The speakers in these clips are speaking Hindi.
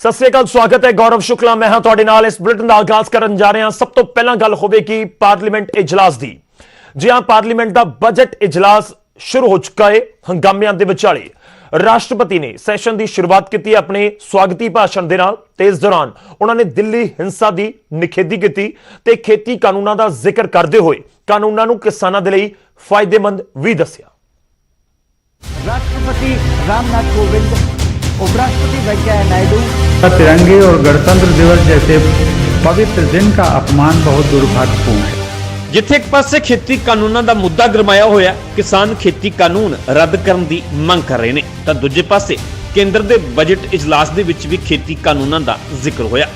सत श्री अकाल, स्वागत है। गौरव शुक्ला मैं हाँ तुहाडे नाल। इस बुलेटिन का आगाज करन जा रहे हैं। सब तो पहला गल होवेगी पार्लीमेंट इजलास दी। जी हाँ, पार्लीमेंट का बजट इजलास शुरू हो चुका है। हंगामिਆਂ ਦੇ ਵਿਚਾਲੇ राष्ट्रपति ने सैशन की शुरुआत की अपने स्वागती भाषण के नाल। इस दौरान उन्होंने दिल्ली हिंसा की निखेधी की ते खेती कानूनों का जिक्र करते हुए कानूनों को किसानों के लिए फायदेमंद भी दस्या। राष्ट्रपति रामनाथ कोविंद, उपराष्ट्रपति वेंकैया नायडू। तिरंगे और गणतंत्र दिवस जैसे पवित्र दिन का अपमान बहुत दुर्भाग्यपूर्ण है। जिथे एक पासे खेती कानूनों का मुद्दा गरमाया होया, किसान खेती कानून रद्द करने की मांग कर रहे हैं, तो दूजे पासे केंद्र के बजट इजलास दे विच भी खेती कानूनों का जिक्र होया।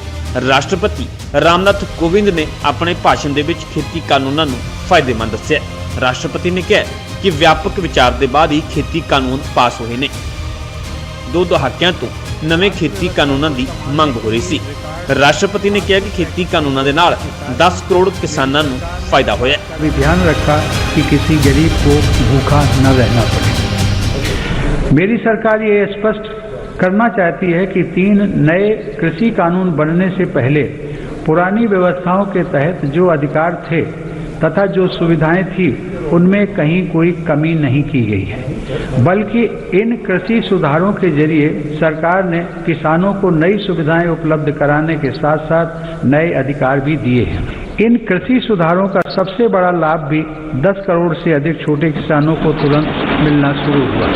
राष्ट्रपति रामनाथ कोविंद ने अपने भाषण दे विच खेती कानूनों को फायदेमंद दस्सिया। राष्ट्रपति ने कहा कि व्यापक विचार के बाद ही खेती कानून पास होए ने। दो दहाकियां तो नवे खेती कानूनों की मांग हो रही सी। राष्ट्रपति ने कहा कि खेती कानूनों के नाल 10 करोड़ किसानों को फायदा होया। अभी ध्यान रखा कि किसी गरीब को भूखा न रहना पड़े। मेरी सरकार ये स्पष्ट करना चाहती है कि 3 नए कृषि कानून बनने से पहले पुरानी व्यवस्थाओं के तहत जो अधिकार थे तथा जो सुविधाएं थी उनमें कहीं कोई कमी नहीं की गई है, बल्कि इन कृषि सुधारों के जरिए सरकार ने किसानों को नई सुविधाएं उपलब्ध कराने के साथ साथ नए अधिकार भी दिए हैं। इन कृषि सुधारों का सबसे बड़ा लाभ भी 10 करोड़ से अधिक छोटे किसानों को तुरंत मिलना शुरू हुआ।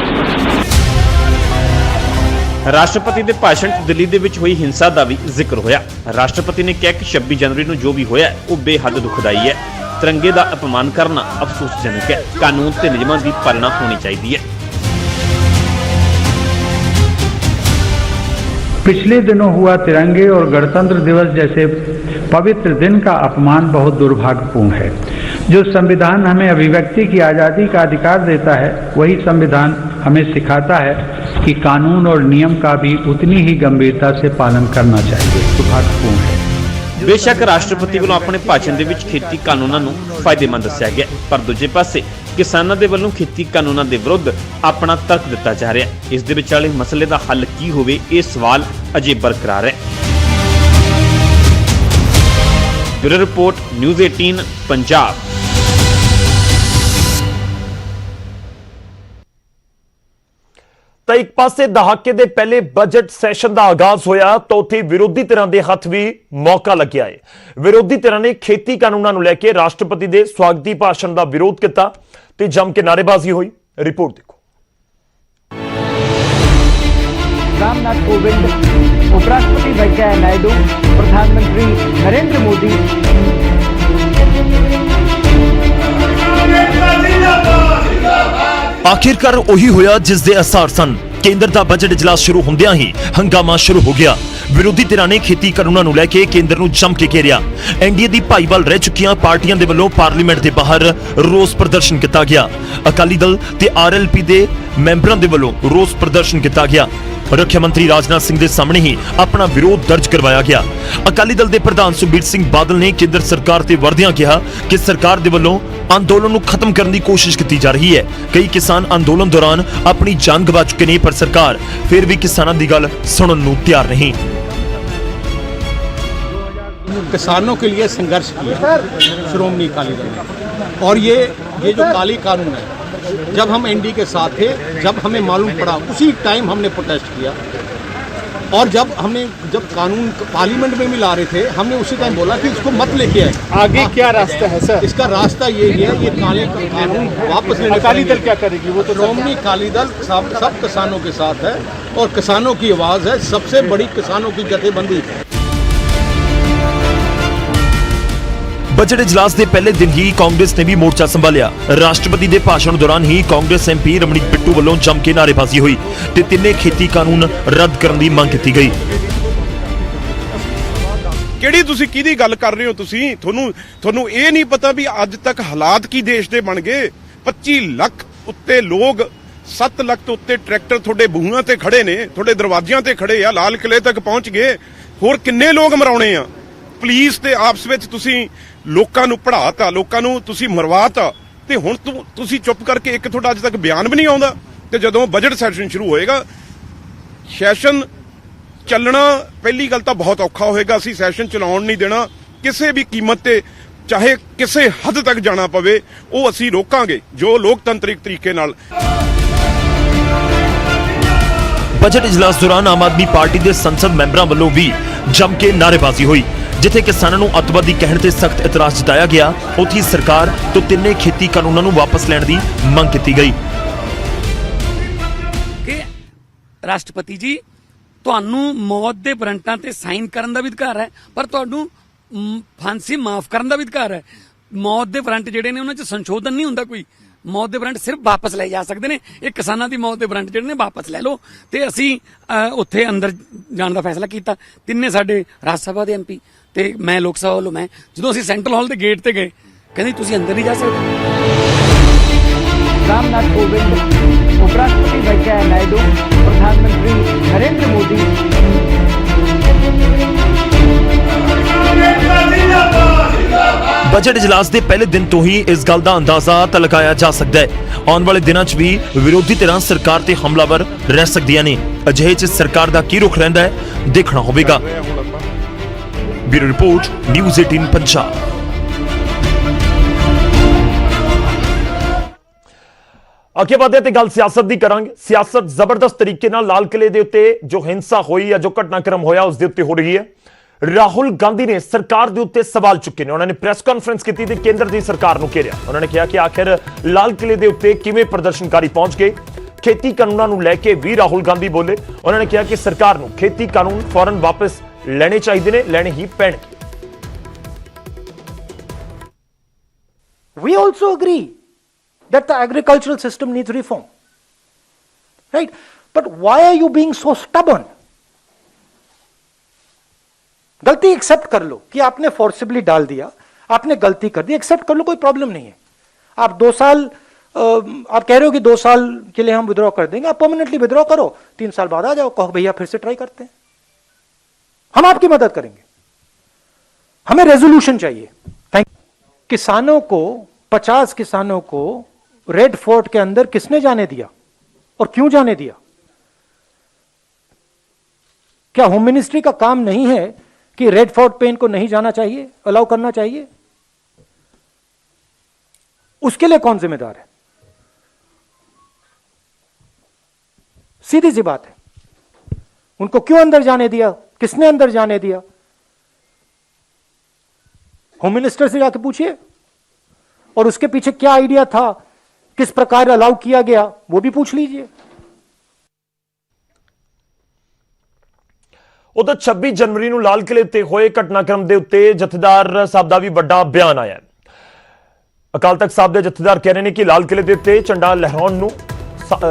राष्ट्रपति के भाषण दिल्ली दे विच हुई हिंसा का भी जिक्र होया। राष्ट्रपति ने कहा कि 26 जनवरी को जो भी होया वो बेहद दुखदाई है। तिरंगे का अपमान करना अफसोसजनक है। कानून ते नियमों की पालना होनी चाहिए है। पिछले दिनों हुआ तिरंगे और गणतंत्र दिवस जैसे पवित्र दिन का अपमान बहुत दुर्भाग्यपूर्ण है। जो संविधान हमें अभिव्यक्ति की आज़ादी का अधिकार देता है, वही संविधान हमें सिखाता है कि कानून और नियम का भी उतनी ही गंभीरता से पालन करना चाहिए। दुर्भाग्यपूर्ण है। बेशक राष्ट्रपति वालों अपने भाषण दे विच खेती कानूनों को फायदेमंद दस्सिया गया, पर दूजे पासे किसानों के वालों खेती कानूनों के विरुद्ध अपना तर्क दिता जा रहा है। इस दे विचाले मसले का हल की होवे, ये सवाल अजे बरकरार है। Bureau report, news 18 Punjab. तो एक पासे दहाके के पहले बजट सैशन का आगाज होया तो उत्थे विरोधी धिरां दे हथ भी मौका लग्या है। विरोधी धिरां ने खेती कानूनों को लैके राष्ट्रपति के स्वागती भाषण का विरोध किया ते जम के नारेबाजी हुई। रिपोर्ट देखो। रामनाथ कोविंद, उपराष्ट्रपति वेंकैया नायडू, प्रधानमंत्री नरेंद्र मोदी। आखिरकार वही होया जिस दे आसार सन। केंद्र का बजट इजलास शुरू होंदियां ही हंगामा शुरू हो गया। विरोधी धिरां ने खेती कानूनों को लैके केंद्र नूं जम के घेरिया। एनडीए की भाईवाल रह चुकियां पार्टियां दे वल्लों पार्लीमेंट के बाहर रोस प्रदर्शन किया गया। अकाली दल ते आरएलपी के मैंबरां दे वल्लों रोस प्रदर्शन किया गया। रक्षा मंत्री राजनाथ सिंह के सामने ही अपना विरोध दर्ज करवाया गया। अकाली दल के प्रधान सुखबीर सिंह बादल ने केंद्र सरकार ते वरदियां कहा कि सरकार दे वल्लों अंदोलन को खत्म करने की कोशिश की जा रही है। कई किसान अंदोलन दौरान अपनी जान गवा चुके हैं, पर सरकार फिर भी किसानों की गल सुनने को तैयार नहीं। किसानों के लिए संघर्ष किया श्रोमणी अकाली दल ने, और ये जो काली कानून है, जब हम एनडीए के साथ थे, जब हमें मालूम पड़ा उसी टाइम हमने प्रोटेस्ट किया। और जब कानून पार्लियामेंट में भी ला रहे थे, हमने उसी टाइम बोला कि इसको मत लेके आए। आगे क्या रास्ता है सर? इसका रास्ता ये है, ये काले कानून वापस लेने। अकाली दल क्या करेगी? वो तो श्रोमणी अकाली दल सब किसानों के साथ है और किसानों की आवाज है, सबसे बड़ी किसानों की जथेबंदी। बजट इजलास के पहले दिन ही कांग्रेस ने भी मोर्चा संभालिया। राष्ट्रपति के भाषण दौरान ही कांग्रेस एमपी रमणीक बिट्टू वालों जम के नारेबाजी हुई ते तिन्ने खेती कानून रद्द करने की मांग की गई। ਕਿਹੜੀ ਤੁਸੀਂ ਕਿਹਦੀ ਗੱਲ ਕਰ ਰਹੇ ਹੋ? ਤੁਹਾਨੂੰ ਇਹ ਨਹੀਂ ਪਤਾ ਵੀ ਅੱਜ ਤੱਕ ਹਾਲਾਤ ਕੀ ਦੇਸ਼ ਦੇ ਬਣ ਗਏ। 25 ਲੱਖ ਉੱਤੇ ਲੋਕ, 7 ਲੱਖ ਤੋਂ ਉੱਤੇ ਟਰੈਕਟਰ ਤੁਹਾਡੇ ਬੂਹਾਂ ਤੇ ਖੜੇ ਨੇ, ਤੁਹਾਡੇ ਦਰਵਾਜ਼ਿਆਂ ਤੇ ਖੜੇ ਆ, ਲਾਲ ਕਿਲੇ ਤੱਕ ਪਹੁੰਚ ਗਏ। ਹੋਰ ਕਿੰਨੇ ਲੋਕ ਮਰਾਉਣੇ ਆ? ਪੁਲਿਸ ਤੇ ਆਪਸ ਵਿੱਚ ਤੁਸੀਂ ਲੋਕਾਂ ਨੂੰ ਪੜਾਤਾ, ਲੋਕਾਂ ਨੂੰ ਤੁਸੀਂ ਮਰਵਾਤਾ, ਤੇ ਹੁਣ ਤੁਸੀਂ ਚੁੱਪ ਕਰਕੇ ਇੱਕ ਤੁਹਾਡਾ ਅੱਜ ਤੱਕ ਬਿਆਨ ਵੀ ਨਹੀਂ ਆਉਂਦਾ। ਤੇ ਜਦੋਂ ਬਜਟ ਸੈਸ਼ਨ ਸ਼ੁਰੂ ਹੋਏਗਾ, ਸੈਸ਼ਨ ਚੱਲਣਾ ਪਹਿਲੀ ਗੱਲ ਤਾਂ ਬਹੁਤ ਔਖਾ ਹੋਏਗਾ। ਅਸੀਂ ਸੈਸ਼ਨ ਚਲਾਉਣ ਨਹੀਂ ਦੇਣਾ ਕਿਸੇ ਵੀ ਕੀਮਤ ਤੇ, ਚਾਹੇ ਕਿਸੇ ਹੱਦ ਤੱਕ ਜਾਣਾ ਪਵੇ, ਉਹ ਅਸੀਂ ਰੋਕਾਂਗੇ ਜੋ ਲੋਕਤੰਤਰਿਕ ਤਰੀਕੇ ਨਾਲ। ਬਜਟ ਇਜਲਾਸ ਦੌਰਾਨ ਆਮ ਆਦਮੀ ਪਾਰਟੀ ਦੇ ਸੰਸਦ ਮੈਂਬਰਾਂ ਵੱਲੋਂ ਵੀ ਜੰਮ ਕੇ ਨਾਅਰੇਬਾਜ਼ੀ ਹੋਈ। ਜਿੱਥੇ ਕਿਸਾਨਾਂ ਨੂੰ ਅੱਤਵਾਦੀ ਕਹਿਣ ਤੇ ਸਖਤ ਇਤਰਾਜ਼ ਜਤਾਇਆ ਗਿਆ, ਉੱਥੇ ਸਰਕਾਰ ਤੋਂ ਤਿੰਨੇ ਖੇਤੀ ਕਾਨੂੰਨਾਂ ਨੂੰ ਵਾਪਸ ਲੈਣ ਦੀ ਮੰਗ ਕੀਤੀ ਗਈ। ਕਿ ਰਾਸ਼ਟਰਪਤੀ ਜੀ, ਤੁਹਾਨੂੰ ਮੌਤ ਦੇ ਵਾਰੰਟਾਂ ਤੇ ਸਾਈਨ ਕਰਨ ਦਾ ਵੀ ਅਧਿਕਾਰ ਹੈ, ਪਰ ਤੁਹਾਨੂੰ ਫਾਂਸੀ ਮਾਫ ਕਰਨ ਦਾ ਵੀ ਅਧਿਕਾਰ ਹੈ। ਮੌਤ ਦੇ ਵਾਰੰਟ ਜਿਹੜੇ ਨੇ ਉਹਨਾਂ 'ਚ ਸੰਸ਼ੋਧਨ ਨਹੀਂ ਹੁੰਦਾ ਕੋਈ। ਮੌਤ ਦੇ ਵਾਰੰਟ ਸਿਰਫ ਵਾਪਸ ਲਏ ਜਾ ਸਕਦੇ ਨੇ। ਇਹ ਕਿਸਾਨਾਂ ਦੀ ਮੌਤ ਦੇ ਵਾਰੰਟ ਜਿਹੜੇ ਨੇ ਵਾਪਸ ਲੈ ਲਓ। ਤੇ ਅਸੀਂ ਉੱਥੇ ਅੰਦਰ ਜਾਣ ਦਾ ਫੈਸਲਾ ਕੀਤਾ। ਤਿੰਨੇ ਸਾਡੇ ਰਾਜ ਸਭਾ ਦੇ ਐਮਪੀ ਤੇ ਮੈਂ ਲੋਕ ਸਭਾ ਵੱਲੋਂ, ਮੈਂ ਜਦੋਂ ਅਸੀਂ ਸੈਂਟਰਲ ਹਾਲ ਦੇ ਗੇਟ ਤੇ ਗਏ, ਕਹਿੰਦੇ ਤੁਸੀਂ ਅੰਦਰ ਨਹੀਂ ਜਾ ਸਕਦੇ। रामनाथ कोविंद, उपराष्ट्रपति वेंकैया नायडू, प्रधानमंत्री नरेंद्र मोदी, ਬਜਟ ਇਜਲਾਸ ਦੇ ਪਹਿਲੇ ਦਿਨ ਤੋਂ ਹੀ ਇਸ ਗੱਲ ਦਾ ਅੰਦਾਜ਼ਾ ਤਾਂ ਲਗਾਇਆ ਜਾ ਸਕਦਾ ਹੈ ਆਉਣ ਵਾਲੇ ਦਿਨਾਂ 'ਚ ਵੀ ਵਿਰੋਧੀ ਧਿਰਾਂ ਸਰਕਾਰ ਤੇ ਹਮਲਾਵਰ ਰਹਿ ਸਕਦੀਆਂ ਨੇ। ਅਜਿਹੇ 'ਚ ਸਰਕਾਰ ਦਾ ਕੀ ਰੁਖ ਰਹਿੰਦਾ ਹੈ ਦੇਖਣਾ ਹੋਵੇਗਾ। Bureau report, news 18 Punjab. ਅੱਗੇ ਵਧਦੇ ਤੇ ਗੱਲ ਸਿਆਸਤ ਦੀ ਕਰਾਂਗੇ। ਸਿਆਸਤ ਜ਼ਬਰਦਸਤ ਤਰੀਕੇ ਨਾਲ ਲਾਲ ਕਿਲੇ ਦੇ ਉੱਤੇ ਜੋ ਹਿੰਸਾ ਹੋਈ ਜਾਂ ਜੋ ਘਟਨਾਕ੍ਰਮ ਹੋਇਆ ਉਸ ਦੇ ਉੱਤੇ ਹੋ ਰਹੀ ਹੈ। ਰਾਹੁਲ ਗਾਂਧੀ ਨੇ ਸਰਕਾਰ ਦੇ ਉੱਤੇ ਸਵਾਲ ਚੁੱਕੇ ਨੇ। ਉਹਨਾਂ ਨੇ ਪ੍ਰੈਸ ਕਾਨਫਰੰਸ ਕੀਤੀ ਤੇ ਕੇਂਦਰ ਦੀ ਸਰਕਾਰ ਨੂੰ ਘੇਰਿਆ। ਉਹਨਾਂ ਨੇ ਕਿਹਾ ਕਿ ਆਖਿਰ ਲਾਲ ਕਿਲੇ ਦੇ ਉੱਤੇ ਕਿਵੇਂ ਪ੍ਰਦਰਸ਼ਨਕਾਰੀ ਪਹੁੰਚ ਗਏ। ਖੇਤੀ ਕਾਨੂੰਨਾਂ ਨੂੰ ਲੈ ਕੇ ਵੀ ਰਾਹੁਲ ਗਾਂਧੀ ਬੋਲੇ। ਉਹਨਾਂ ਨੇ ਕਿਹਾ ਕਿ ਸਰਕਾਰ ਨੂੰ ਖੇਤੀ ਕਾਨੂੰਨ ਫੌਰਨ ਵਾਪਸ ਲੈਣੇ ਚਾਹੀਦੇ ਨੇ, ਲੈਣੇ ਹੀ ਪੈਣਗੇ। We also agree that the agricultural system needs reform, right? But why are you being so stubborn? गलती एक्सेप्ट कर लो कि आपने फोर्सिबली डाल दिया, आपने गलती कर दी, एक्सेप्ट कर लो, कोई प्रॉब्लम नहीं है। आप 2 साल आप कह रहे हो कि 2 साल के लिए हम विड्रॉ कर देंगे, आप परमानेंटली विड्रॉ करो, 3 साल बाद आ जाओ, कहो भैया फिर से ट्राई करते हैं, हम आपकी मदद करेंगे। हमें रेजोल्यूशन चाहिए। Thank you. किसानों को 50 किसानों को रेड फोर्ट के अंदर किसने जाने दिया और क्यों जाने दिया? क्या होम मिनिस्ट्री का काम नहीं है कि रेड फोर्ट पे इनको नहीं जाना चाहिए, अलाउ करना चाहिए? उसके लिए कौन जिम्मेदार है? सीधी सी बात है। उनको क्यों अंदर जाने दिया, किसने अंदर जाने दिया? होम मिनिस्टर से जाके पूछिए। और उसके पीछे क्या आइडिया था, किस प्रकार अलाउ किया गया, वो भी पूछ लीजिए। ਉਧਰ 26 ਜਨਵਰੀ ਨੂੰ ਲਾਲ ਕਿਲੇ ਤੇ ਹੋਏ ਘਟਨਾਕ੍ਰਮ ਦੇ ਉੱਤੇ ਜਥੇਦਾਰ ਸਾਹਿਬ ਦਾ ਵੀ ਵੱਡਾ ਬਿਆਨ ਆਇਆ ਹੈ। ਅਕਾਲ ਤਖਤ ਸਾਹਿਬ ਦੇ ਜਥੇਦਾਰ ਕਹਿ ਰਹੇ ਨੇ ਕਿ ਲਾਲ ਕਿਲੇ ਦੇ ਉੱਤੇ ਝੰਡਾ ਲਹਿਰਾਉਣ ਨੂੰ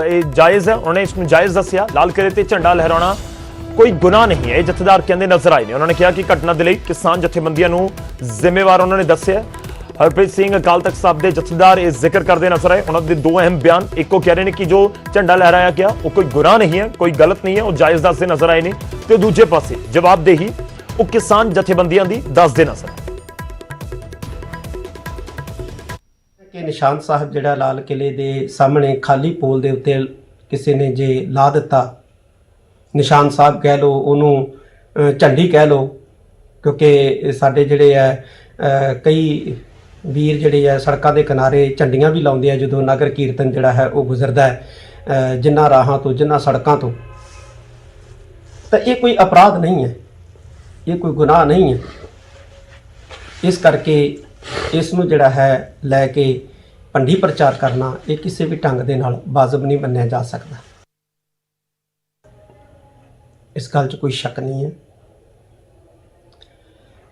ਇਹ ਜਾਇਜ਼ ਹੈ। ਉਹਨੇ ਇਸ ਨੂੰ ਜਾਇਜ਼ ਦੱਸਿਆ। ਲਾਲ ਕਿਲੇ ਤੇ ਝੰਡਾ ਲਹਿਰਾਉਣਾ ਕੋਈ ਗੁਨਾਹ ਨਹੀਂ ਹੈ, ਇਹ ਜਥੇਦਾਰ ਕਹਿੰਦੇ ਨਜ਼ਰ ਆਏ ਨੇ। ਉਹਨਾਂ ਨੇ ਕਿਹਾ ਕਿ ਘਟਨਾ ਦੇ ਲਈ ਕਿਸਾਨ ਜਥੇਬੰਦੀਆਂ ਨੂੰ ਜ਼ਿੰਮੇਵਾਰ ਉਹਨਾਂ ਨੇ ਦੱਸਿਆ। ਹਰਪ੍ਰੀਤ ਸਿੰਘ ਅਕਾਲ ਤਖਤ ਸਾਹਿਬ ਦੇ ਜਥੇਦਾਰ ਇਹ ਜ਼ਿਕਰ ਕਰਦੇ ਨਜ਼ਰ ਆਏ। ਉਹਨਾਂ ਦੇ 2 ਅਹਿਮ ਬਿਆਨ, ਇੱਕੋ ਕਹਿ ਰਹੇ ਨੇ ਕਿ ਜੋ ਝੰਡਾ ਲਹਿਰਾਇਆ ਗਿਆ ਉਹ ਕੋਈ ਗੁਨਾਹ ਨਹੀਂ ਹੈ, ਕੋਈ ਗਲਤ ਨਹੀਂ ਹੈ, ਉਹ ਜਾਇਜ਼ ਦੱਸਦੇ ਨਜ਼ਰ ਆਏ ਨੇ। ਤੇ ਦੂਜੇ ਪਾਸੇ ਜਵਾਬਦੇਹੀ ਉਹ ਕਿਸਾਨ ਜਥੇਬੰਦੀਆਂ ਦੀ ਦੱਸਦੇ ਨਜ਼ਰ ਆਏ। ਕਿ ਨਿਸ਼ਾਨ ਸਾਹਿਬ ਜਿਹੜਾ ਲਾਲ ਕਿਲੇ ਦੇ ਸਾਹਮਣੇ ਖਾਲੀ ਪੋਲ ਦੇ ਉੱਤੇ ਕਿਸੇ ਨੇ ਜੇ ਲਾ ਦਿੱਤਾ, ਨਿਸ਼ਾਨ ਸਾਹਿਬ ਕਹਿ ਲਓ, ਉਹਨੂੰ ਝੰਡੀ ਕਹਿ ਲਓ, ਕਿਉਂਕਿ ਸਾਡੇ ਜਿਹੜੇ ਹੈ ਕਈ ਵੀਰ ਜਿਹੜੇ ਹੈ ਸੜਕਾਂ ਦੇ ਕਿਨਾਰੇ ਝੰਡੀਆਂ ਵੀ ਲਾਉਂਦੇ ਆ ਜਦੋਂ ਨਗਰ ਕੀਰਤਨ ਜਿਹੜਾ ਹੈ ਉਹ ਗੁਜ਼ਰਦਾ ਹੈ ਜਿਨ੍ਹਾਂ ਰਾਹਾਂ ਤੋਂ, ਜਿਨ੍ਹਾਂ ਸੜਕਾਂ ਤੋਂ। ਤਾਂ ਇਹ ਕੋਈ ਅਪਰਾਧ ਨਹੀਂ ਹੈ, ਇਹ ਕੋਈ ਗੁਨਾਹ ਨਹੀਂ ਹੈ। ਇਸ ਕਰਕੇ ਇਸ ਨੂੰ ਜਿਹੜਾ ਹੈ ਲੈ ਕੇ ਭੰਡੀ ਪ੍ਰਚਾਰ ਕਰਨਾ ਇਹ ਕਿਸੇ ਵੀ ਢੰਗ ਦੇ ਨਾਲ ਵਾਜਬ ਨਹੀਂ ਮੰਨਿਆ ਜਾ ਸਕਦਾ। ਇਸ ਗੱਲ 'ਚ ਕੋਈ ਸ਼ੱਕ ਨਹੀਂ ਹੈ।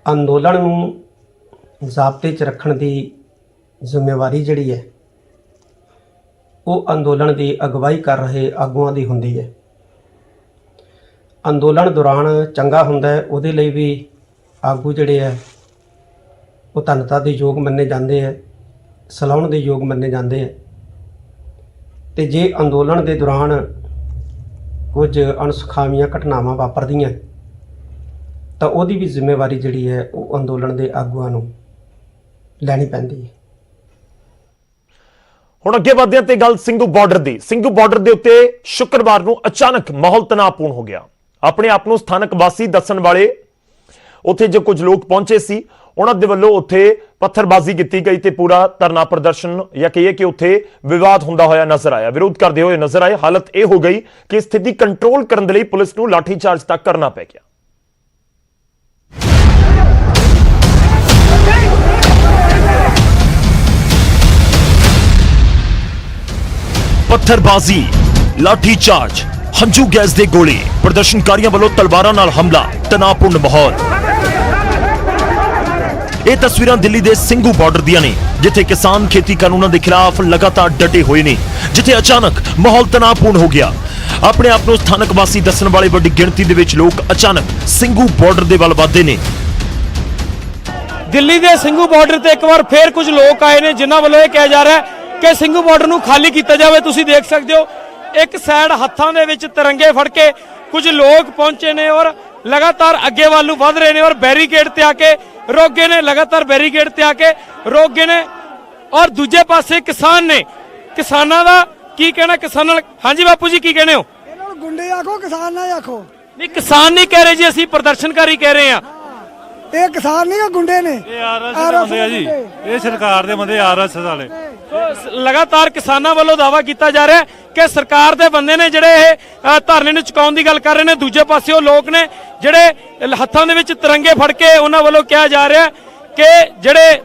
ਅੰਦੋਲਨ ਨੂੰ ਜ਼ਾਬਤੇ 'ਚ ਰੱਖਣ ਦੀ ਜ਼ਿੰਮੇਵਾਰੀ ਜਿਹੜੀ ਹੈ ਉਹ ਅੰਦੋਲਨ ਦੀ ਅਗਵਾਈ ਕਰ ਰਹੇ ਆਗੂਆਂ ਦੀ ਹੁੰਦੀ ਹੈ। ਅੰਦੋਲਨ ਦੌਰਾਨ ਚੰਗਾ ਹੁੰਦਾ ਹੈ, ਉਹਦੇ ਲਈ ਵੀ ਆਗੂ ਜਿਹੜੇ ਹੈ ਉਹ ਧੰਨਤਾ ਦੇ ਯੋਗ ਮੰਨੇ ਜਾਂਦੇ ਹੈ, ਸਲਾਹੁਣ ਦੇ ਯੋਗ ਮੰਨੇ ਜਾਂਦੇ ਹੈ। ਤੇ ਜੇ ਅੰਦੋਲਨ ਦੇ ਦੌਰਾਨ ਕੁਝ ਅਣਸੁਖਾਵੀਆਂ ਘਟਨਾਵਾਂ ਵਾਪਰਦੀਆਂ ਤਾਂ ਉਹਦੀ ਵੀ ਜ਼ਿੰਮੇਵਾਰੀ ਜਿਹੜੀ ਹੈ ਉਹ ਅੰਦੋਲਨ ਦੇ ਆਗੂਆਂ ਨੂੰ ਲੈਣੀ ਪੈਂਦੀ ਹੈ। ਹੁਣ ਅੱਗੇ ਵਧਦੇ ਹਾਂ ਤੇ ਗੱਲ ਸਿੰਘੂ ਬਾਰਡਰ ਦੀ। ਸਿੰਘੂ ਬਾਰਡਰ ਦੇ ਉੱਤੇ ਸ਼ੁੱਕਰਵਾਰ ਨੂੰ ਅਚਾਨਕ ਮਾਹੌਲ ਤਣਾਅਪੂਰਨ ਹੋ ਗਿਆ। ਆਪਣੇ ਆਪ ਨੂੰ ਸਥਾਨਕ ਵਾਸੀ ਦੱਸਣ ਵਾਲੇ ਉੱਥੇ ਜੋ ਕੁਝ ਲੋਕ ਪਹੁੰਚੇ ਸੀ ਉਹਨਾਂ ਦੇ ਵੱਲੋਂ ਉੱਥੇ ਪੱਥਰਬਾਜ਼ੀ ਕੀਤੀ ਗਈ ਤੇ ਪੂਰਾ ਧਰਨਾ ਪ੍ਰਦਰਸ਼ਨ ਜਾਂ ਕਹੀਏ ਕਿ ਉੱਥੇ ਵਿਵਾਦ ਹੁੰਦਾ ਹੋਇਆ ਨਜ਼ਰ ਆਇਆ, ਵਿਰੋਧ ਕਰਦੇ ਹੋਏ ਨਜ਼ਰ ਆਏ। ਹਾਲਤ ਇਹ ਹੋ ਗਈ ਕਿ ਸਥਿਤੀ ਕੰਟਰੋਲ ਕਰਨ ਦੇ ਲਈ ਪੁਲਿਸ ਨੂੰ ਲਾਠੀਚਾਰਜ ਤੱਕ ਕਰਨਾ ਪੈ ਗਿਆ। ਪੱਥਰਬਾਜ਼ੀ, ਲਾਠੀਚਾਰਜ, ਹੰਝੂ ਗੈਸ ਦੇ ਗੋਲੇ, ਪ੍ਰਦਰਸ਼ਨਕਾਰੀਆਂ ਵੱਲੋਂ ਤਲਵਾਰਾਂ ਨਾਲ ਹਮਲਾ, ਤਣਾਅਪੂਰਨ ਮਾਹੌਲ। ਇਹ ਤਸਵੀਰਾਂ ਦਿੱਲੀ ਦੇ ਸਿੰਘੂ ਬਾਰਡਰ ਦੀਆਂ ਨੇ, ਜਿੱਥੇ ਕਿਸਾਨ ਖੇਤੀ ਕਾਨੂੰਨਾਂ ਦੇ ਖਿਲਾਫ ਲਗਾਤਾਰ ਡਟੇ ਹੋਏ ਨੇ, ਜਿੱਥੇ ਅਚਾਨਕ ਮਾਹੌਲ ਤਣਾਅਪੂਰਨ ਹੋ ਗਿਆ। ਆਪਣੇ ਆਪ ਨੂੰ ਸਥਾਨਕ ਵਾਸੀ ਦੱਸਣ ਵਾਲੇ ਵੱਡੀ ਗਿਣਤੀ ਦੇ ਵਿੱਚ ਲੋਕ ਅਚਾਨਕ ਸਿੰਘੂ ਬਾਰਡਰ ਦੇ ਵੱਲ ਵਧਦੇ ਨੇ। ਦਿੱਲੀ ਦੇ ਸਿੰਘੂ ਬਾਰਡਰ ਤੇ ਇੱਕ ਵਾਰ ਫੇਰ ਕੁਝ ਲੋਕ ਆਏ ਨੇ ਜਿਨ੍ਹਾਂ ਵੱਲੋਂ ਇਹ ਕਿਹਾ ਜਾ ਰਿਹਾ ਹੈ ਕਿ ਸਿੰਘੂ ਬਾਰਡਰ ਨੂੰ ਖਾਲੀ ਕੀਤਾ ਜਾਵੇ। ਤੁਸੀਂ ਦੇਖ ਸਕਦੇ ਹੋ ਇੱਕ ਸਾਈਡ ਹੱਥਾਂ ਦੇ ਵਿੱਚ ਤਿਰੰਗੇ ਫੜ ਕੇ ਕੁਝ ਲੋਕ ਪਹੁੰਚੇ ਨੇ ਔਰ ਲਗਾਤਾਰ ਅੱਗੇ ਵੱਲ ਨੂੰ ਵਧ ਰਹੇ ਨੇ ਔਰ ਬੈਰੀਕੇਡ ਤੇ ਆ ਕੇ ਰੁਕ ਗਏ ਨੇ, ਲਗਾਤਾਰ ਬੈਰੀਕੇਡ ਤੇ ਆ ਕੇ ਰੁਕ ਗਏ ਨੇ। ਔਰ ਦੂਜੇ ਪਾਸੇ ਕਿਸਾਨ ਨੇ, ਕਿਸਾਨਾਂ ਦਾ ਕੀ ਕਹਿਣਾ? ਕਿਸਾਨਾਂ ਨਾਲ ਹਾਂਜੀ ਬਾਪੂ ਜੀ ਕੀ ਕਹਿੰਦੇ ਹੋ? ਇਹਨਾਂ ਨੂੰ ਗੁੰਡੇ ਆਖੋ, ਕਿਸਾਨ ਨਾ ਆਖੋ। ਨਹੀਂ ਕਿਸਾਨ ਨਹੀਂ ਕਹਿ ਰਹੇ ਜੀ, ਅਸੀਂ ਪ੍ਰਦਰਸ਼ਨਕਾਰੀ ਕਹਿ ਰਹੇ ਹਾਂ। ਇਹ ਕਿਸਾਨ ਨਹੀਂ, ਗੁੰਡੇ ਨੇ। ਇਹ ਆਰਐਸ ਦੇ ਬੰਦੇ ਆ ਜੀ, ਇਹ ਸਰਕਾਰ ਦੇ ਬੰਦੇ ਆਰਐਸ ਵਾਲੇ। ਲਗਾਤਾਰ ਕਿਸਾਨਾਂ ਵੱਲੋਂ ਦਾਅਵਾ ਕੀਤਾ ਜਾ ਰਿਹਾ ਹੈ ਕਿ ਸਰਕਾਰ ਦੇ ਬੰਦੇ ਨੇ ਜਿਹੜੇ ਇਹ ਧਰਨੇ ਨੂੰ ਚੁਕਾਉਣ ਦੀ ਗੱਲ ਕਰ ਰਹੇ ਨੇ। ਦੂਜੇ ਪਾਸੇ ਉਹ ਲੋਕ ਨੇ ਜਿਹੜੇ ਹੱਥਾਂ ਦੇ ਵਿੱਚ ਤਿਰੰਗੇ ਫੜ ਕੇ ਉਹਨਾਂ ਵੱਲੋਂ ਕਿਹਾ ਜਾ ਰਿਹਾ ਕਿ ਜਿਹੜੇ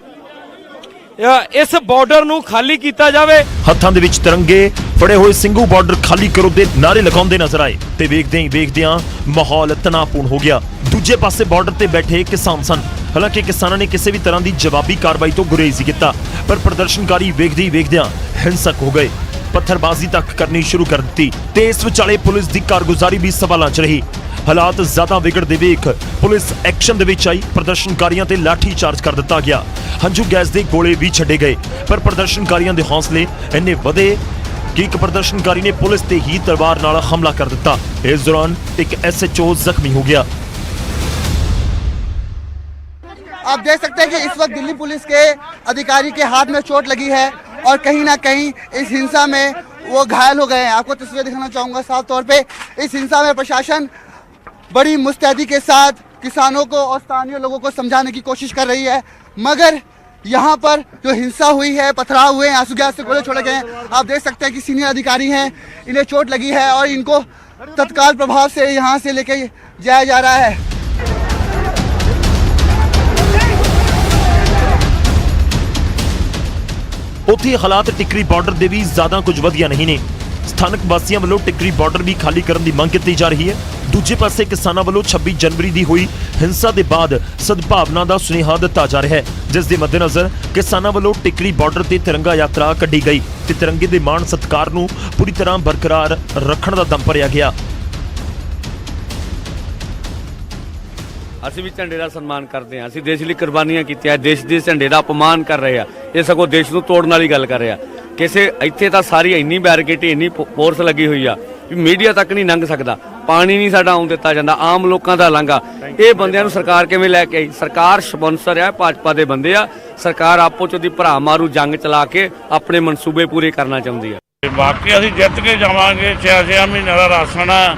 ਇਸ ਬਾਰਡਰ ਨੂੰ ਖਾਲੀ ਕੀਤਾ ਜਾਵੇ। ਹੱਥਾਂ ਦੇ ਵਿੱਚ ਤਿਰੰਗੇ ਫੜੇ ਹੋਏ ਸਿੰਘੂ ਬਾਰਡਰ ਖਾਲੀ ਕਰੋ ਦੇ ਨਾਰੇ ਲਗਾਉਂਦੇ ਨਜ਼ਰ ਆਏ ਤੇ ਵੇਖਦਿਆਂ ਮਾਹੌਲ ਤਣਾਅਪੂਰਨ ਹੋ ਗਿਆ। ਦੂਜੇ ਪਾਸੇ ਬਾਰਡਰ ਤੇ ਬੈਠੇ ਕਿਸਾਨ ਸਨ। ਹਾਲਾਂਕਿ ਕਿਸਾਨਾਂ ਨੇ ਕਿਸੇ ਵੀ ਤਰ੍ਹਾਂ ਦੀ ਜਵਾਬੀ ਕਾਰਵਾਈ ਤੋਂ ਗੁਰੇਜ਼ ਹੀ ਕੀਤਾ, ਪਰ ਪ੍ਰਦਰਸ਼ਨਕਾਰੀ ਵੇਖਦਿਆਂ ਹਿੰਸਕ ਹੋ ਗਏ, ਪੱਥਰਬਾਜ਼ੀ ਤੱਕ ਕਰਨੀ ਸ਼ੁਰੂ ਕਰ ਦਿੱਤੀ ਤੇ ਇਸ ਵਿਚਾਲੇ ਪੁਲਿਸ ਦੀ ਕਾਰਗੁਜ਼ਾਰੀ ਵੀ ਸਵਾਲਾਂ 'ਚ ਰਹੀ। ਹਾਲਾਤ ਜ਼ਿਆਦਾ ਵਿਗੜਦੇ ਵੇਖ ਪੁਲਿਸ ਐਕਸ਼ਨ ਦੇ ਵਿੱਚ ਆਈ, ਪ੍ਰਦਰਸ਼ਨਕਾਰੀਆਂ ਤੇ ਲਾਠੀ ਚਾਰਜ ਕਰ ਦਿੱਤਾ ਗਿਆ, ਹੰਝੂ ਗੈਸ ਦੇ ਗੋਲੇ ਵੀ ਛੱਡੇ ਗਏ। ਪਰ ਪ੍ਰਦਰਸ਼ਨਕਾਰੀਆਂ ਦੇ ਹੌਸਲੇ ਇੰਨੇ ਵਧੇ ਕਿ ਇੱਕ ਪ੍ਰਦਰਸ਼ਨਕਾਰੀ ਨੇ ਪੁਲਿਸ ਤੇ ਹੀ ਤਲਵਾਰ ਨਾਲ ਹਮਲਾ ਕਰ ਦਿੱਤਾ। ਇਸ ਦੌਰਾਨ ਇੱਕ SHO ਜ਼ਖਮੀ ਹੋ ਗਿਆ। आप देख सकते हैं कि इस वक्त दिल्ली पुलिस के अधिकारी के हाथ में चोट लगी है और कहीं ना कहीं इस हिंसा में वो घायल हो गए हैं। आपको तस्वीर दिखाना चाहूँगा साफ तौर पे। इस हिंसा में प्रशासन बड़ी मुस्तैदी के साथ किसानों को और स्थानीय लोगों को समझाने की कोशिश कर रही है, मगर यहाँ पर जो हिंसा हुई है, पथराव हुए हैं, आंसू गैस से गोले छोड़े गए हैं। आप देख सकते हैं कि सीनियर अधिकारी हैं, इन्हें चोट लगी है और इनको तत्काल प्रभाव से यहाँ से लेके जाया जा रहा है। ਉੱਥੇ ਹਾਲਾਤ ਟਿਕਰੀ ਬਾਰਡਰ ਦੇ ਵੀ ਜ਼ਿਆਦਾ ਕੁਝ ਵਧੀਆ ਨਹੀਂ ਨੇ। ਸਥਾਨਕ ਵਾਸੀਆਂ ਵੱਲੋਂ ਟਿਕਰੀ ਬਾਰਡਰ ਵੀ ਖਾਲੀ ਕਰਨ ਦੀ ਮੰਗ ਕੀਤੀ ਜਾ ਰਹੀ ਹੈ। ਦੂਜੇ ਪਾਸੇ ਕਿਸਾਨਾਂ ਵੱਲੋਂ 26 ਜਨਵਰੀ ਦੀ ਹੋਈ ਹਿੰਸਾ ਦੇ ਬਾਅਦ ਸਦਭਾਵਨਾ ਦਾ ਸੁਨੇਹਾ ਦਿੱਤਾ ਜਾ ਰਿਹਾ ਹੈ, ਜਿਸ ਦੇ ਮੱਦੇਨਜ਼ਰ ਕਿਸਾਨਾਂ ਵੱਲੋਂ ਟਿਕਰੀ ਬਾਰਡਰ ਤੇ ਤਿਰੰਗਾ ਯਾਤਰਾ ਕੱਢੀ ਗਈ ਤੇ ਤਿਰੰਗੇ ਦੇ ਮਾਣ ਸਤਿਕਾਰ ਨੂੰ ਪੂਰੀ ਤਰ੍ਹਾਂ ਬਰਕਰਾਰ ਰੱਖਣ ਦਾ ਦਮ ਭਰਿਆ ਗਿਆ। ਅਸੀਂ ਵੀ ਝੰਡੇ ਦਾ ਸਨਮਾਨ ਕਰਦੇ ਹਾਂ। ਅਸੀਂ ਦੇਸ਼ ਲਈ ਕੁਰਬਾਨੀਆਂ ਕੀਤੀਆਂ, ਦੇਸ਼ ਦੇ ਝੰਡੇ ਦਾ ਅਪਮਾਨ ਕਰ ਰਹੇ ਆ। ਇਹ ਸਗੋਂ ਦੇਸ਼ ਨੂੰ ਤੋੜਨ ਵਾਲੀ ਗੱਲ ਕਰ ਰਹੇ ਆ। ਕਿਸੇ ਇੱਥੇ ਤਾਂ ਸਾਰੀ ਇੰਨੀ ਬੈਰੀਕੇਡ, ਇੰਨੀ ਫੋਰਸ ਲੱਗੀ ਹੋਈ ਆ ਵੀ ਮੀਡੀਆ ਤੱਕ ਨਹੀਂ ਲੰਘ ਸਕਦਾ, ਪਾਣੀ ਨਹੀਂ ਸਾਡਾ ਆਉਣ ਦਿੱਤਾ ਜਾਂਦਾ, ਆਮ ਲੋਕਾਂ ਦਾ ਲੰਘਾ। ਇਹ ਬੰਦਿਆਂ ਨੂੰ ਸਰਕਾਰ ਕਿਵੇਂ ਲੈ ਕੇ ਆਈ? ਸਰਕਾਰ ਸਪਾਂਸਰ ਆ, ਭਾਜਪਾ ਦੇ ਬੰਦੇ ਆ। ਸਰਕਾਰ ਆਪੋ ਚ ਦੀ ਭਰਾ ਮਾਰੂ ਜੰਗ ਚਲਾ ਕੇ ਆਪਣੇ ਮਨਸੂਬੇ ਪੂਰੇ ਕਰਨਾ ਚਾਹੁੰਦੀ ਆ। ਬਾਕੀ ਅਸੀਂ ਜਿੱਤ ਕੇ ਜਾਵਾਂਗੇ। 6 ਮਹੀਨਿਆਂ ਦਾ ਰਾਸ਼ਨ ਆ,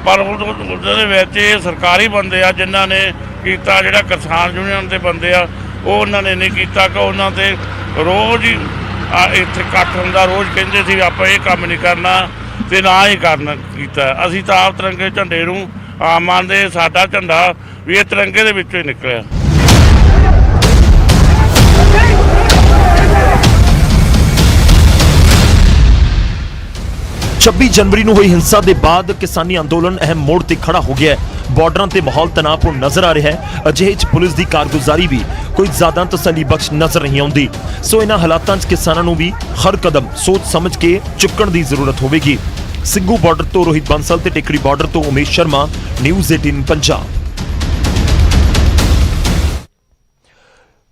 ਪਰ ਉਹਦੇ ਵਿੱਚ ਇਹ ਸਰਕਾਰੀ ਬੰਦੇ ਆ ਜਿਨ੍ਹਾਂ ਨੇ ਕੀਤਾ, ਜਿਹੜਾ ਕਿਸਾਨ ਯੂਨੀਅਨ ਦੇ ਬੰਦੇ ਆ ਉਹ ਉਹਨਾਂ ਨੇ ਨਹੀਂ ਕੀਤਾ ਕਿ ਉਹਨਾਂ ਤੇ ਰੋਜ਼ ਹੀ ਇੱਥੇ ਇਕੱਠ ਹੁੰਦਾ, ਰੋਜ਼ ਕਹਿੰਦੇ ਸੀ ਆਪਾਂ ਇਹ ਕੰਮ ਨਹੀਂ ਕਰਨਾ ਤੇ ਨਾ ਹੀ ਕਰਨਾ ਕੀਤਾ। ਅਸੀਂ ਤਾਂ ਆਪ ਤਿਰੰਗੇ ਝੰਡੇ ਨੂੰ ਮੰਨਦੇ, ਸਾਡਾ ਝੰਡਾ ਵੀ ਇਹ ਤਿਰੰਗੇ ਦੇ ਵਿੱਚੋਂ ਹੀ ਨਿਕਲਿਆ। 26 ਜਨਵਰੀ ਨੂੰ ਹੋਈ ਹਿੰਸਾ ਦੇ ਬਾਅਦ ਕਿਸਾਨੀ ਅੰਦੋਲਨ ਅਹਿਮ ਮੋੜ ਤੇ ਖੜਾ ਹੋ ਗਿਆ ਹੈ। ਬਾਰਡਰਾਂ ਤੇ ਮਾਹੌਲ ਤਣਾਅਪੂਰਨ ਨਜ਼ਰ ਆ ਰਿਹਾ ਹੈ। ਅਜਿਹੇ 'ਚ ਪੁਲਿਸ ਦੀ ਕਾਰਗੁਜ਼ਾਰੀ ਵੀ ਕੋਈ ਜ਼ਿਆਦਾ ਤਸੱਲੀ ਬਖਸ਼ ਨਜ਼ਰ ਨਹੀਂ ਆਉਂਦੀ। ਸੋ ਇਹਨਾਂ ਹਾਲਾਤਾਂ 'ਚ ਕਿਸਾਨਾਂ ਨੂੰ ਵੀ ਹਰ ਕਦਮ ਸੋਚ ਸਮਝ ਕੇ ਚੁੱਕਣ ਦੀ ਜ਼ਰੂਰਤ ਹੋਵੇਗੀ। ਸਿੰਘੂ ਬਾਰਡਰ ਤੋਂ ਰੋਹਿਤ ਬੰਸਲ ਤੇ ਟਿਕਰੀ ਬਾਰਡਰ ਤੋਂ ਉਮੇਸ਼ ਸ਼ਰਮਾ, ਨਿਊਜ਼ 18 ਪੰਜਾਬ।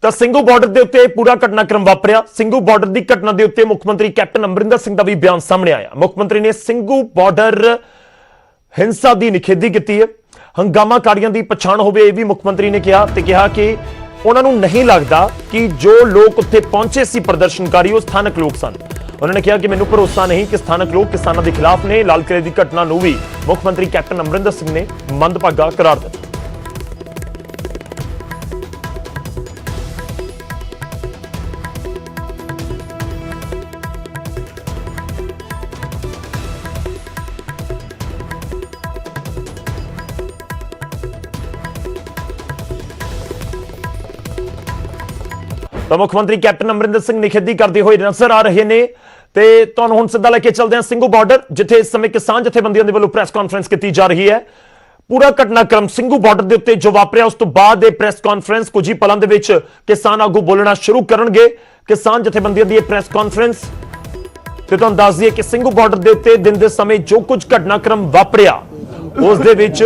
ਤਾਂ ਸਿੰਘੂ ਬਾਰਡਰ ਦੇ ਉੱਤੇ ਪੂਰਾ ਘਟਨਾਕ੍ਰਮ ਵਾਪਰਿਆ। ਸਿੰਘੂ ਬਾਰਡਰ ਦੀ ਘਟਨਾ ਦੇ ਉੱਤੇ ਮੁੱਖ ਮੰਤਰੀ ਕੈਪਟਨ ਅਮਰਿੰਦਰ ਸਿੰਘ ਦਾ ਵੀ ਬਿਆਨ ਸਾਹਮਣੇ ਆਇਆ। ਮੁੱਖ ਮੰਤਰੀ ਨੇ ਸਿੰਘੂ ਬਾਰਡਰ ਹਿੰਸਾ ਦੀ ਨਿਖੇਧੀ ਕੀਤੀ ਹੈ। ਹੰਗਾਮਾਕਾਰੀਆਂ ਦੀ ਪਛਾਣ ਹੋਵੇ, ਇਹ ਵੀ ਮੁੱਖ ਮੰਤਰੀ ਨੇ ਕਿਹਾ ਤੇ ਕਿਹਾ ਕਿ ਉਹਨਾਂ ਨੂੰ ਨਹੀਂ ਲੱਗਦਾ ਕਿ ਜੋ ਲੋਕ ਉੱਥੇ ਪਹੁੰਚੇ ਸੀ ਪ੍ਰਦਰਸ਼ਨਕਾਰੀ ਉਹ ਸਥਾਨਕ ਲੋਕ ਸਨ। ਉਹਨਾਂ ਨੇ ਕਿਹਾ ਕਿ ਮੈਨੂੰ ਭਰੋਸਾ ਨਹੀਂ ਕਿ ਸਥਾਨਕ ਲੋਕ ਕਿਸਾਨਾਂ ਦੇ ਖਿਲਾਫ ਨੇ। ਲਾਲ ਕਿਲੇ ਦੀ ਘਟਨਾ ਨੂੰ ਵੀ ਮੁੱਖ ਮੰਤਰੀ ਕੈਪਟਨ ਅਮਰਿੰਦਰ ਸਿੰਘ ਨੇ ਮੰਦਭਾਗਾ ਕਰਾਰ ਦਿੱਤਾ। ਤਾਂ ਮੁੱਖ ਮੰਤਰੀ ਕੈਪਟਨ ਅਮਰਿੰਦਰ ਸਿੰਘ ਨਿਖੇਧੀ ਕਰਦੇ ਹੋਏ ਨਜ਼ਰ ਆ ਰਹੇ ਨੇ। ਤੇ ਤੁਹਾਨੂੰ ਹੁਣ ਸਿੱਧਾ ਲੈ ਕੇ ਚੱਲਦੇ ਹਾਂ ਸਿੰਘੂ ਬਾਰਡਰ, ਜਿੱਥੇ ਇਸ ਸਮੇਂ ਕਿਸਾਨ ਜਥੇਬੰਦੀਆਂ ਦੇ ਵੱਲੋਂ ਪ੍ਰੈਸ ਕਾਨਫਰੰਸ ਕੀਤੀ ਜਾ ਰਹੀ ਹੈ। ਪੂਰਾ ਘਟਨਾਕ੍ਰਮ ਸਿੰਘੂ ਬਾਰਡਰ ਦੇ ਉੱਤੇ ਜੋ ਵਾਪਰਿਆ, ਉਸ ਤੋਂ ਬਾਅਦ ਇਹ ਪ੍ਰੈਸ ਕਾਨਫਰੰਸ ਕੁਝ ਹੀ ਪਲਾਂ ਦੇ ਵਿੱਚ ਕਿਸਾਨ ਆਗੂ ਬੋਲਣਾ ਸ਼ੁਰੂ ਕਰਨਗੇ। ਕਿਸਾਨ ਜਥੇਬੰਦੀਆਂ ਦੀ ਇਹ ਪ੍ਰੈਸ ਕਾਨਫਰੰਸ ਤੇ ਤੁਹਾਨੂੰ ਦੱਸ ਦਈਏ ਕਿ ਸਿੰਘੂ ਬਾਰਡਰ ਦੇ ਉੱਤੇ ਦਿਨ ਦੇ ਸਮੇਂ ਜੋ ਕੁਝ ਘਟਨਾਕ੍ਰਮ ਵਾਪਰਿਆ, ਉਸ ਦੇ ਵਿੱਚ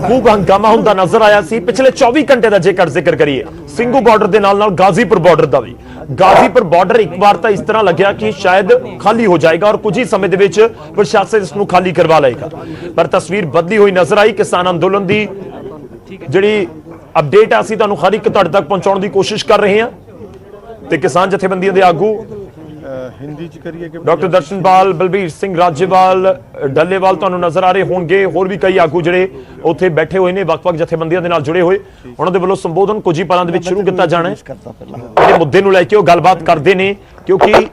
ਖੂਬ ਹੰਗਾਮਾ ਹੁੰਦਾ ਨਜ਼ਰ ਆਇਆ ਸੀ। ਪਿਛਲੇ 24 ਘੰਟੇ ਦਾ ਜੇਕਰ ਜ਼ਿਕਰ ਕਰੀਏ ਸਿੰਘੂ ਬਾਰਡਰ ਦੇ ਨਾਲ ਗਾਜ਼ੀਪੁਰ ਬਾਰਡਰ ਦਾ ਵੀ, ਗਾਜ਼ੀਪੁਰ ਬਾਰਡਰ ਇੱਕ ਵਾਰ ਤਾਂ ਇਸ ਤਰ੍ਹਾਂ ਲੱਗਿਆ ਕਿ ਸ਼ਾਇਦ ਖਾਲੀ ਹੋ ਜਾਏਗਾ ਔਰ ਕੁਝ ਹੀ ਸਮੇਂ ਦੇ ਵਿੱਚ ਪ੍ਰਸ਼ਾਸਨ ਇਸ ਨੂੰ ਖਾਲੀ ਕਰਵਾ ਲਏਗਾ, ਪਰ ਤਸਵੀਰ ਬਦਲੀ ਹੋਈ ਨਜ਼ਰ ਆਈ। ਕਿਸਾਨ ਅੰਦੋਲਨ ਦੀ ਜਿਹੜੀ ਅਪਡੇਟ ਆ ਅਸੀਂ ਤੁਹਾਨੂੰ ਹਰ ਇੱਕ ਤੁਹਾਡੇ ਤੱਕ ਪਹੁੰਚਾਉਣ ਦੀ ਕੋਸ਼ਿਸ਼ ਕਰ ਰਹੇ ਹਾਂ। ਤੇ ਕਿਸਾਨ ਜਥੇਬੰਦੀਆਂ ਦੇ ਆਗੂ हिंदी च करिए कि डॉक्टर दर्शनपाल, बलबीर सिंह राजेवाल, डल्लेवाल ਤੁਹਾਨੂੰ ਨਜ਼ਰ ਆ ਰਹੇ ਹੋਣਗੇ। ਹੋਰ ਵੀ ਕਈ ਆਗੂ ਜਿਹੜੇ ਉੱਥੇ ਬੈਠੇ ਹੋਏ ਨੇ ਵੱਖ-ਵੱਖ ਜਥੇਬੰਦੀਆਂ ਦੇ ਨਾਲ ਜੁੜੇ ਹੋਏ, ਉਹਨਾਂ ਦੇ ਵੱਲੋਂ ਸੰਬੋਧਨ ਕੁਝ ਹੀ ਪਲਾਂ ਦੇ ਵਿੱਚ ਸ਼ੁਰੂ ਕੀਤਾ ਜਾਣਾ ਹੈ। ਜਿਹੜੇ ਮੁੱਦੇ ਨੂੰ ਲੈ ਕੇ ਉਹ ਗੱਲਬਾਤ ਕਰਦੇ ਨੇ, ਕਿਉਂਕਿ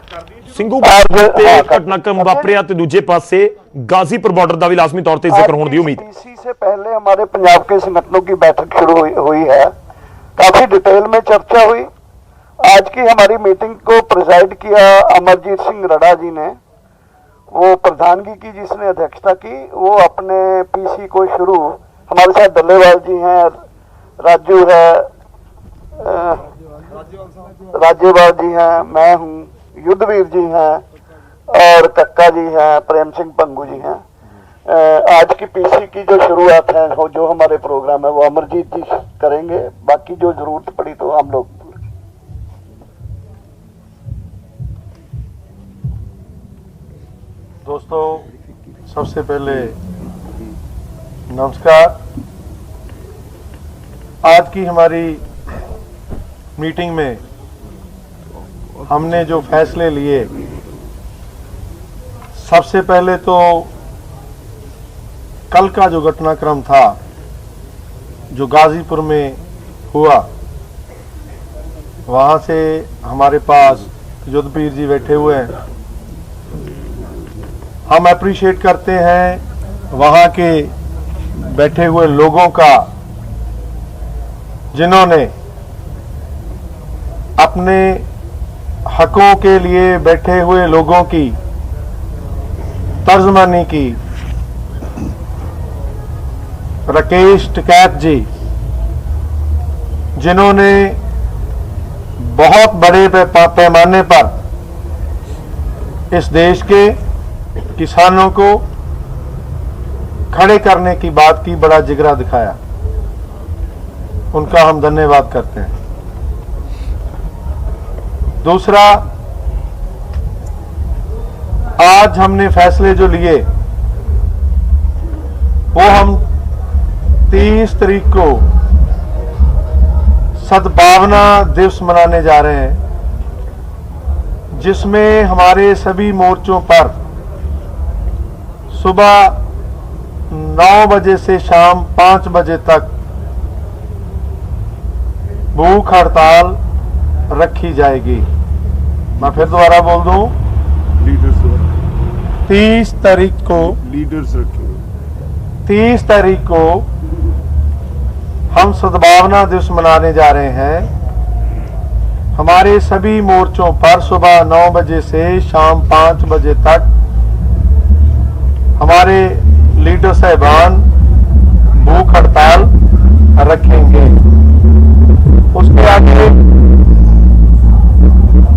ਸਿੰਘੂ ਬਾਰਡਰ ਤੇ ਘਟਨਾਕ੍ਰਮ ਵਾਪਰਿਆ ਤੇ ਦੂਜੇ ਪਾਸੇ गाजीपुर बॉर्डर का भी लाजमी तौर पर जिक्र होने की उम्मीद। इसी से पहले हमारे पंजाब के संगठनों की बैठक शुरू हुई है, काफी डिटेल में चर्चा हुई। आज की हमारी मीटिंग को प्रिजाइड किया अमरजीत सिंह रड़ा जी ने, वो प्रधानगी की जिसने अध्यक्षता की। वो अपने पीसी को शुरू, हमारे साथ डल्लेवाल जी हैं, राजू है, राज्यपाल जी हैं, मैं हूँ, युद्धवीर जी हैं और कक्का जी हैं, प्रेम सिंह पंगू जी हैं। आज की पीसी की जो शुरुआत है, जो हमारे प्रोग्राम है, वो अमरजीत जी करेंगे। बाकी जो जरूरत पड़ी तो हम लोग। दोस्तों, सबसे पहले नमस्कार। आज की हमारी मीटिंग में हमने जो फैसले लिए, सबसे पहले तो कल का जो घटनाक्रम था जो गाजीपुर में हुआ, वहाँ से हमारे पास युद्धवीर जी बैठे हुए हैं। हम अप्रिशिएट करते हैं वहाँ के बैठे हुए लोगों का, जिन्होंने अपने हकों के लिए बैठे हुए लोगों की तर्जमानी की। राकेश टिकैत जी, जिन्होंने बहुत बड़े पैमाने पर इस देश के किसानों को खड़े करने की बात की, बड़ा जिगरा दिखाया, उनका हम धन्यवाद करते हैं। दूसरा, आज हमने फैसले जो लिए वो हम 30 तारीख को सद्भावना दिवस मनाने जा रहे हैं, जिसमें हमारे सभी मोर्चों पर सुबह 9 बजे से शाम 5 बजे तक भूख हड़ताल रखी जाएगी। मैं फिर दोबारा बोल दूं, 30 तारीख को लीडर्स रखेंगे। 30 तारीख को हम सद्भावना दिवस मनाने जा रहे हैं। हमारे सभी मोर्चों पर सुबह 9 बजे से शाम 5 बजे तक हमारे लीडर साहिबान भूख हड़ताल रखेंगे। उसके आगे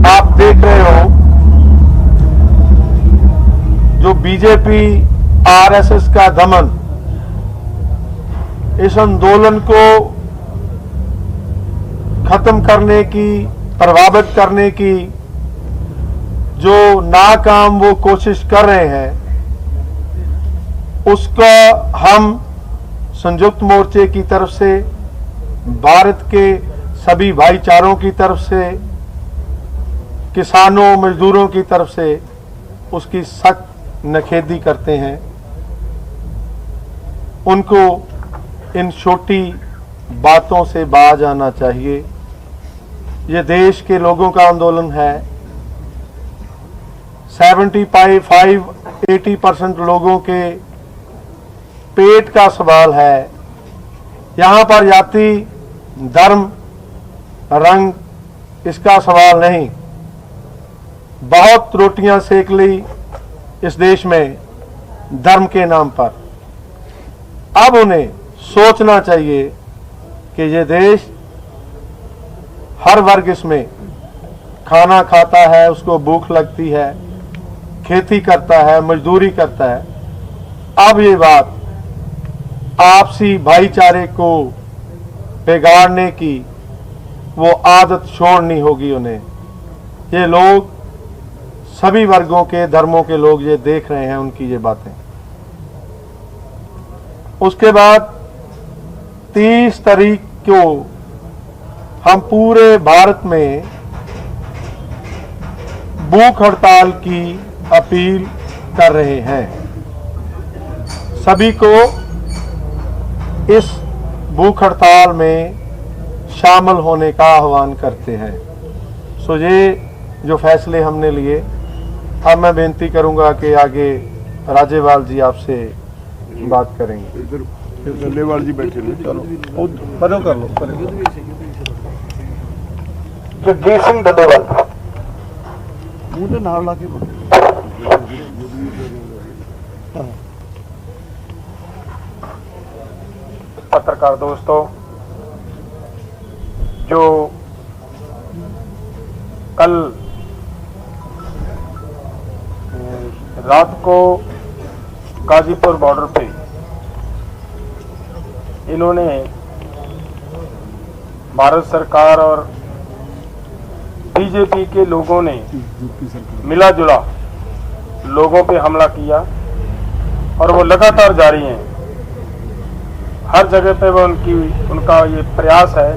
आप देख रहे हो, जो बीजेपी आरएसएस का दमन, इस आंदोलन को खत्म करने की, प्रभावित करने की जो नाकाम वो कोशिश कर रहे हैं, उसका हम संयुक्त मोर्चे की तरफ से, भारत के सभी भाईचारों की तरफ से, किसानों मजदूरों की तरफ से उसकी सख्त नखेदी करते हैं। उनको इन छोटी बातों से बाज आना चाहिए। ये देश के लोगों का आंदोलन है। 75-80% लोगों के पेट का सवाल है। यहाँ पर जाति, धर्म, रंग इसका सवाल नहीं। बहुत रोटियां सेक ली इस देश में धर्म के नाम पर। अब उन्हें सोचना चाहिए कि ये देश हर वर्ग इसमें खाना खाता है, उसको भूख लगती है, खेती करता है, मजदूरी करता है। अब ये बात आपसी भाईचारे को बिगाड़ने की वो आदत छोड़नी होगी उन्हें। ये लोग सभी वर्गों के, धर्मों के लोग ये देख रहे हैं उनकी ये बातें। उसके बाद 30 तारीख को हम पूरे भारत में भूख हड़ताल की अपील कर रहे हैं। सभी को इस भूख हड़ताल में शामिल होने का आह्वान करते हैं। सो ये जो फैसले हमने लिए, अब मैं बेनती करूंगा कि आगे राजेवाल जी आपसे बात करेंगे। डल्लेवाल जी बैठे हैं, चलो परो कर लो। जगजीत सिंह डल्लेवाल मुंह तो नाम लाके पत्रकार दोस्तों, जो कल रात को गाजीपुर बॉर्डर पे इन्होंने भारत सरकार और बीजेपी के लोगों ने मिला जुला लोगों पे हमला किया और वो लगातार जारी हैं। हर जगह पे वो उनका ये प्रयास है।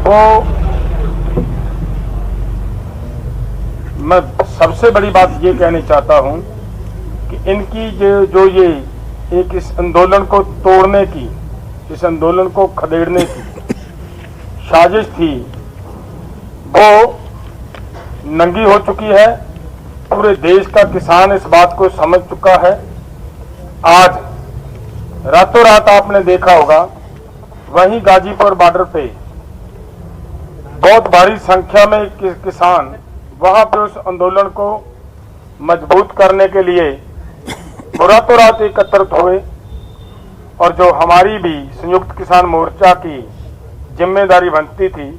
वो मैं सबसे बड़ी बात ये कहनी चाहता हूं कि इनकी जो ये एक इस आंदोलन को तोड़ने की, इस आंदोलन को खदेड़ने की साजिश थी, वो नंगी हो चुकी है। पूरे देश का किसान इस बात को समझ चुका है। आज रातों रात आपने देखा होगा, वहीं गाजीपुर बॉर्डर पे बहुत भारी संख्या में किसान वहां पे उस आंदोलन को मजबूत करने के लिए रातों रात एकत्रित हुए। और जो हमारी भी संयुक्त किसान मोर्चा की जिम्मेदारी बनती थी,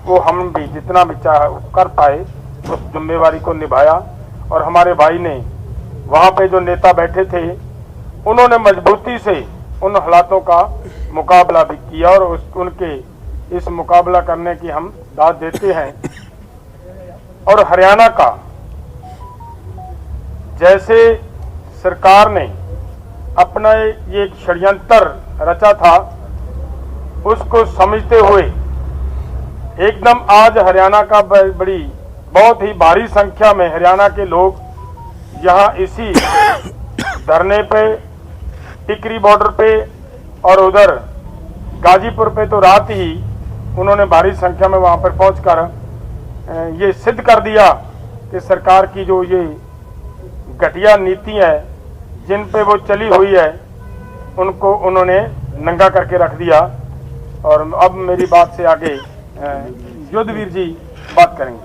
वो हम भी जितना भी कर पाए उस जिम्मेवारी को निभाया। और हमारे भाई ने वहां पे जो नेता बैठे थे, उन्होंने मजबूती से उन हालातों का मुकाबला भी किया और उनके इस मुकाबला करने की हम दाद देते हैं। और हरियाणा का जैसे सरकार ने अपना ये एक षड्यंत्र रचा था, उसको समझते हुए एकदम आज हरियाणा का बड़ी बहुत ही भारी संख्या में हरियाणा के लोग यहाँ इसी धरने पे, टिकरी बॉर्डर पे और उधर गाजीपुर पे तो रात ही उन्होंने भारी संख्या में वहां पर पहुंचकर ये सिद्ध कर दिया कि सरकार की जो ये घटिया नीति है, जिन पे वो चली हुई है, उनको उन्होंने नंगा करके रख दिया। और अब मेरी बात से आगे युद्धवीर जी बात करेंगे।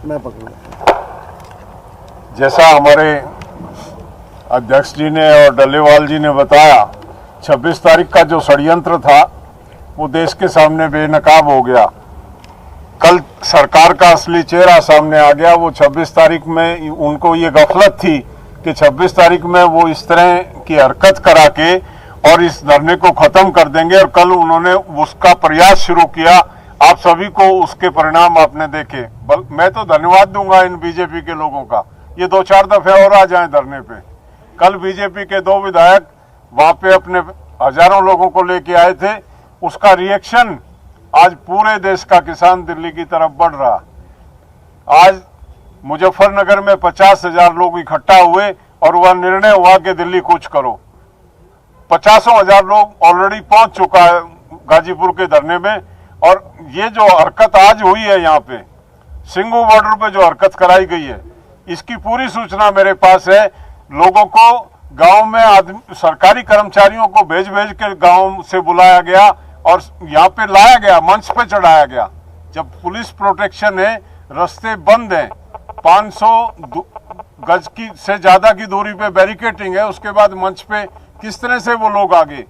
मैं पकड़ूंगा। जैसा हमारे अध्यक्ष जी ने और डल्लेवाल जी ने बताया, 26 तारीख का जो षड्यंत्र था वो देश के सामने बेनकाब हो गया। कल सरकार का असली चेहरा सामने आ गया। वो 26 तारीख में उनको ये गफलत थी कि 26 तारीख में वो इस तरह की हरकत करा के और इस धरने को खत्म कर देंगे, और कल उन्होंने उसका प्रयास शुरू किया। आप सभी को उसके परिणाम आपने देखे। मैं तो धन्यवाद दूंगा इन बीजेपी के लोगों का, ये 2-4 दफे और आ जाएं धरने पे। कल बीजेपी के 2 विधायक वहां पे अपने हजारों लोगों को लेके आए थे, उसका रिएक्शन आज पूरे देश का किसान दिल्ली की तरफ बढ़ रहा। आज मुजफ्फरनगर में 50,000 लोग इकट्ठा हुए और वह निर्णय हुआ कि दिल्ली कूच करो। 50,000 लोग ऑलरेडी पहुंच चुका है गाजीपुर के धरने में। और ये जो हरकत आज हुई है यहाँ पे सिंगू बॉर्डर पे जो हरकत कराई गई है, इसकी पूरी सूचना मेरे पास है। लोगों को गांव में सरकारी कर्मचारियों को भेज के गांव से बुलाया गया और यहाँ पे लाया गया, मंच पे चढ़ाया गया। जब पुलिस प्रोटेक्शन है, रास्ते बंद हैं, 500 गज की से ज्यादा की दूरी पे बैरिकेटिंग है, उसके बाद मंच पे किस तरह से वो लोग आगे।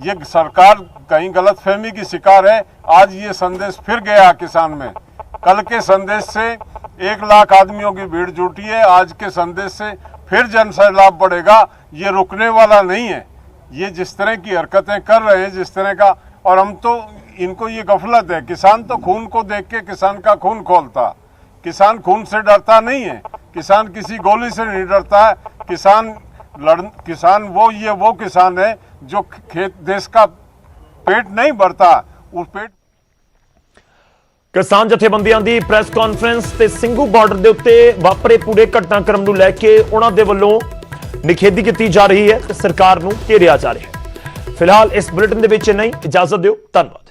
ये सरकार कहीं गलतफहमी की शिकार है। आज ये संदेश फिर गया किसान में। कल के संदेश से 1 लाख आदमियों की भीड़ जुटी है, आज के संदेश से फिर जन सैलाब बढ़ेगा। ये रुकने वाला नहीं है। ये जिस तरह की हरकतें कर रहे हैं, जिस तरह का, और हम तो इनको ये गफलत है। किसान तो खून को देख के किसान का खून खोलता। किसान खून से डरता नहीं है, किसान किसी गोली से नहीं डरता है। किसान वो किसान है जो खेत देश का पेट नहीं भरता, उस पेट। किसान जथेबंदियां दी प्रेस कॉन्फ्रेंस ते सिंघू बॉर्डर दे उत्ते वापरे पूरे घटनाक्रम नूं लैके उन्हां दे वल्लों निखेधी कीती जा रही है ते सरकार नूं घेरिया जा रहा है। फिलहाल इस बुलेटिन दे विच नहीं, इजाजत दिओ, धन्नवाद।